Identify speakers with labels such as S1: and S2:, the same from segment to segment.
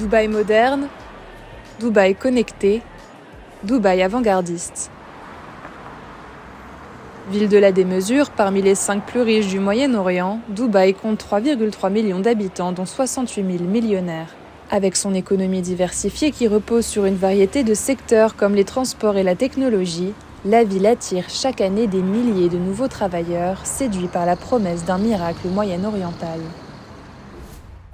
S1: Dubaï moderne, Dubaï connecté, Dubaï avant-gardiste. Ville de la démesure, parmi les 5 plus riches du Moyen-Orient, Dubaï compte 3,3 millions d'habitants, dont 68 000 millionnaires. Avec son économie diversifiée qui repose sur une variété de secteurs comme les transports et la technologie, la ville attire chaque année des milliers de nouveaux travailleurs séduits par la promesse d'un miracle moyen-oriental.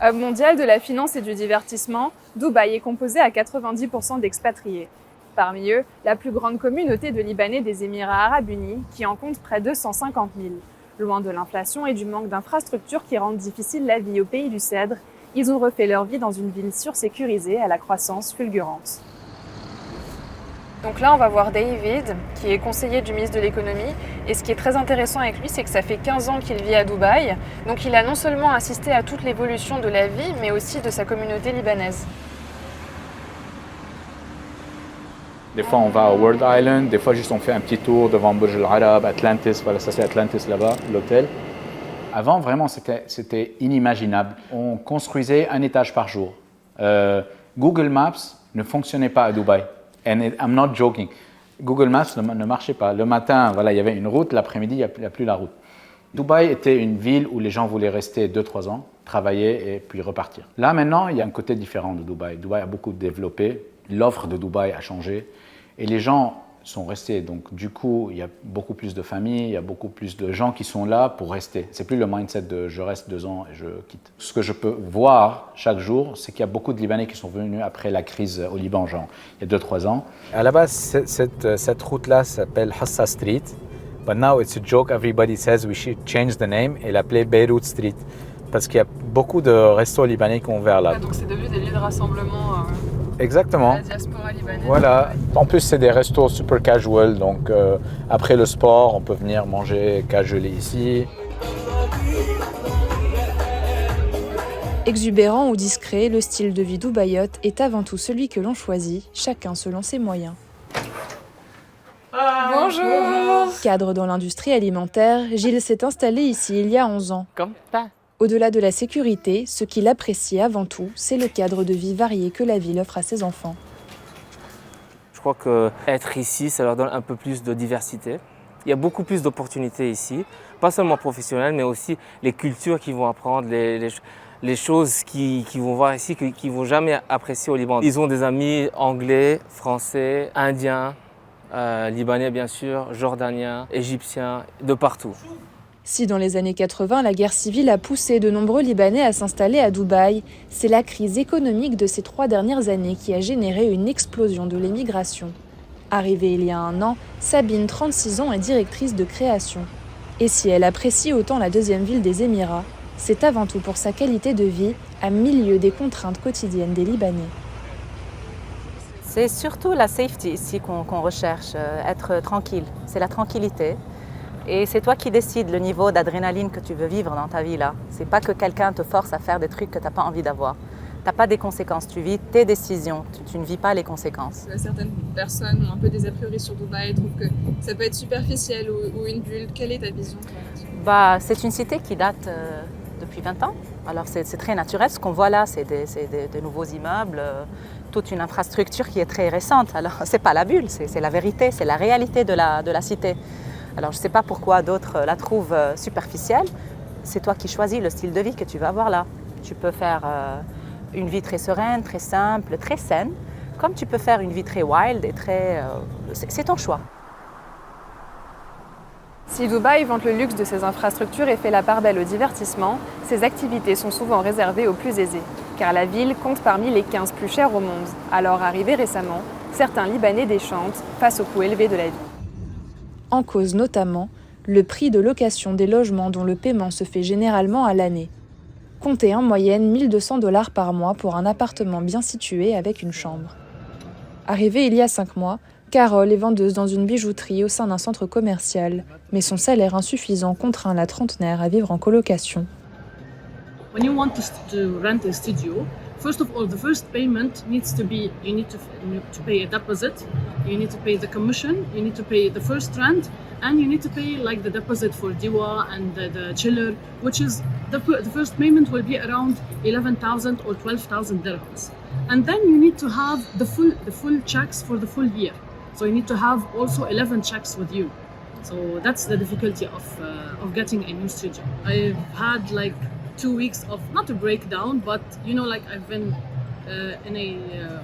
S2: Hub mondial de la finance et du divertissement, Dubaï est composé à 90% d'expatriés. Parmi eux, la plus grande communauté de Libanais des Émirats arabes unis, qui en compte près de 150 000. Loin de l'inflation et du manque d'infrastructures qui rendent difficile la vie au pays du Cèdre, ils ont refait leur vie dans une ville sursécurisée à la croissance fulgurante. Donc là, on va voir David, qui est conseiller du ministre de l'économie. Et ce qui est très intéressant avec lui, c'est que ça fait 15 ans qu'il vit à Dubaï. Donc il a non seulement assisté à toute l'évolution de la vie, mais aussi de sa communauté libanaise.
S3: Des fois, on va à World Island, des fois, juste on fait un petit tour devant Burj Al Arab, Atlantis, voilà, ça c'est Atlantis là-bas, l'hôtel. Avant, vraiment, c'était inimaginable. On construisait un étage par jour. Google Maps ne fonctionnait pas à Dubaï. And I'm not joking. Google Maps ne marchait pas. Le matin, voilà, il y avait une route, l'après-midi, il n'y a plus la route. Dubaï était une ville où les gens voulaient rester 2-3 ans, travailler et puis repartir. Là, maintenant, il y a un côté différent de Dubaï. Dubaï a beaucoup développé. L'offre de Dubaï a changé et les gens sont restés. Donc, du coup, il y a beaucoup plus de familles, il y a beaucoup plus de gens qui sont là pour rester. C'est plus le mindset de je reste 2 ans et je quitte. Ce que je peux voir chaque jour, c'est qu'il y a beaucoup de Libanais qui sont venus après la crise au Liban, genre il y a 2-3 ans.
S4: À la base, cette route-là s'appelle Hassa Street. But now it's a joke. Everybody says we should change the name et l'appeler Beirut Street. Parce qu'il y a beaucoup de restos libanais qui ont ouvert là.
S2: Ah, donc c'est devenu des lieux de rassemblement.
S4: Exactement.
S2: La diaspora libanaise.
S4: Voilà. En plus, c'est des restos super casual. Donc, après le sport, on peut venir manger casual ici.
S1: Exubérant ou discret, le style de vie dubaïote est avant tout celui que l'on choisit, chacun selon ses moyens.
S2: Bonjour.
S1: Cadre dans l'industrie alimentaire, Gilles s'est installé ici il y a 11 ans.
S5: Comme ça.
S1: Au-delà de la sécurité, ce qu'il apprécie avant tout, c'est le cadre de vie varié que la ville offre à ses enfants.
S5: Je crois qu'être ici, ça leur donne un peu plus de diversité. Il y a beaucoup plus d'opportunités ici, pas seulement professionnelles, mais aussi les cultures qu'ils vont apprendre, les choses qu'ils vont voir ici, qu'ils ne vont jamais apprécier au Liban. Ils ont des amis anglais, français, indiens, libanais bien sûr, jordaniens, égyptiens, de partout.
S1: Si dans les années 80, la guerre civile a poussé de nombreux Libanais à s'installer à Dubaï, c'est la crise économique de ces 3 dernières années qui a généré une explosion de l'émigration. Arrivée il y a 1 an, Sabine, 36 ans, est directrice de création. Et si elle apprécie autant la deuxième ville des Émirats, c'est avant tout pour sa qualité de vie, à milieu des contraintes quotidiennes des Libanais.
S6: C'est surtout la safety ici qu'on recherche, être tranquille. C'est la tranquillité. Et c'est toi qui décides le niveau d'adrénaline que tu veux vivre dans ta vie là. C'est pas que quelqu'un te force à faire des trucs que tu n'as pas envie d'avoir. Tu n'as pas des conséquences, tu vis tes décisions, tu ne vis pas les conséquences.
S2: Certaines personnes ont un peu des a priori sur Dubaï, trouvent que ça peut être superficiel ou une bulle. Quelle est ta vision toi ?
S6: C'est une cité qui date depuis 20 ans. Alors c'est très naturel. Ce qu'on voit là, c'est des nouveaux immeubles, toute une infrastructure qui est très récente. Alors c'est pas la bulle, c'est la vérité, c'est la réalité de la cité. Alors je ne sais pas pourquoi d'autres la trouvent superficielle. C'est toi qui choisis le style de vie que tu vas avoir là. Tu peux faire une vie très sereine, très simple, très saine, comme tu peux faire une vie très wild et très... c'est ton choix.
S2: Si Dubaï vante le luxe de ses infrastructures et fait la part belle au divertissement, ses activités sont souvent réservées aux plus aisés, car la ville compte parmi les 15 plus chères au monde. Alors arrivés récemment, certains Libanais déchantent face au coût élevé de la vie.
S1: En cause notamment le prix de location des logements dont le paiement se fait généralement à l'année. Comptez en moyenne 1 200 $ par mois pour un appartement bien situé avec une chambre. Arrivée il y a 5 mois, Carole est vendeuse dans une bijouterie au sein d'un centre commercial, mais son salaire insuffisant contraint la trentenaire à vivre en colocation.
S7: When you want to rent a studio, first of all, the first payment needs to be, you need to pay a deposit, you need to pay the commission, you need to pay the first rent, and you need to pay like the deposit for diwa and the chiller, which is the first payment will be around 11,000 or 12,000 dirhams. And then you need to have the full checks for the full year. So you need to have also 11 checks with you. So that's the difficulty of getting a new studio. I've had like 2 weeks of not a breakdown, but you know, like I've been in a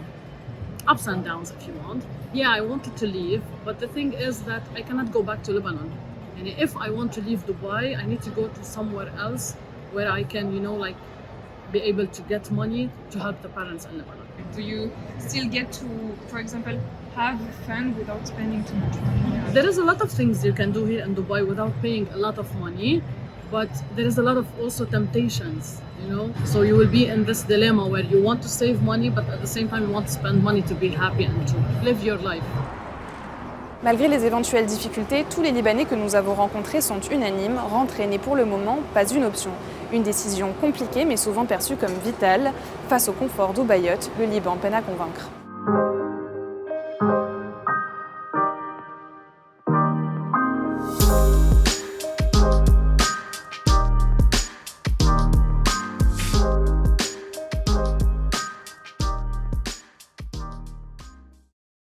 S7: ups and downs, if you want. Yeah, I wanted to leave, but the thing is that I cannot go back to Lebanon. And if I want to leave Dubai, I need to go to somewhere else where I can, you know, like be able to get money to help the parents in Lebanon.
S2: Do you still get to, for example, have fun without spending too much money?
S7: There is a lot of things you can do here in Dubai without paying a lot of money, but there is a lot of also temptations, you know? So you will be in this dilemma where you want to save money, but at the same time you want to spend money to be happy and to live your life.
S1: Malgré les éventuelles difficultés, tous les Libanais que nous avons rencontrés sont unanimes, rentrer n'est pour le moment pas une option. Une décision compliquée mais souvent perçue comme vitale. Face au confort d'Ubaiyot, le Liban peine à convaincre.